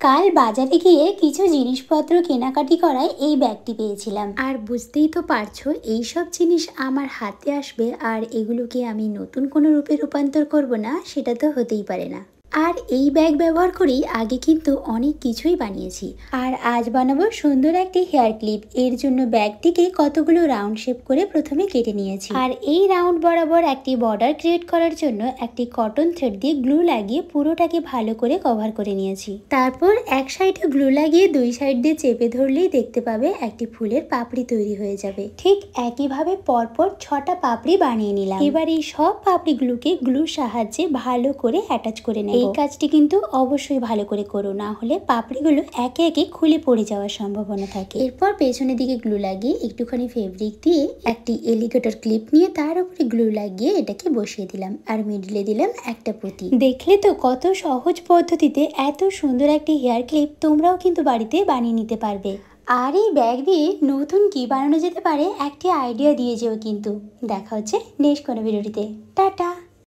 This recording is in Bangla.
কাল বাজারে গিয়ে কিছু জিনিসপত্র কেনাকাটি করায় এই ব্যাগটি পেয়েছিলাম। আর বুঝতেই তো পারছো এই সব জিনিস আমার হাতে আসবে আর এগুলোকে আমি নতুন কোনো রূপে রূপান্তর করব না, সেটা তো হতেই পারে না। আর এই ব্যাগ ব্যবহার করেই আগে কিন্তু অনেক কিছুই বানিয়েছি। আর আজ বানাবো সুন্দর একটি হেয়ার ক্লিপ। এর জন্য ব্যাগটিকে কতগুলো রাউন্ড শেপ করে প্রথমে কেটে নিয়েছি। আর এই রাউন্ড বরাবর একটি বর্ডার ক্রিয়েট করার জন্য একটি কটন থ্রেড দিয়ে গ্লু লাগিয়ে পুরোটাকে ভালো করে কভার করে নিয়েছি। তারপর এক সাইডে গ্লু লাগিয়ে দুই সাইড দিয়ে চেপে ধরলেই দেখতে পাবে একটি ফুলের পাপড়ি তৈরি হয়ে যাবে। ঠিক একইভাবে পরপর 6টা পাপড়ি বানিয়ে নিলাম। এবার এই সব পাপড়িগুলোকে গ্লুর সাহায্যে ভালো করে অ্যাটাচ করে নেব। এই কাজটি কিন্তু অবশ্যই ভালো করে করো, না হলে পাপড়িগুলো একে একে খুলে পড়ে যাওয়ার সম্ভাবনা থাকে। এরপর পেছনের দিকে গ্লু লাগিয়ে একটুখানি ফেব্রিক দিয়ে একটি এলিগেটর ক্লিপ নিয়ে তার উপরে গ্লু লাগিয়ে এটাকে বসিয়ে দিলাম আর মিডলে দিলাম একটা পুঁতি। দেখলে তো কত সহজ পদ্ধতিতে এত সুন্দর একটি হেয়ার ক্লিপ তোমরাও কিন্তু বাড়িতে বানিয়ে নিতে পারবে। আর এই ব্যাগ দিয়ে নতুন কি বানানো যেতে পারে একটি আইডিয়া দিয়ে যেও কিন্তু। দেখা হচ্ছে নেক্সট কোনো ভিডিওটিতে। টাটা।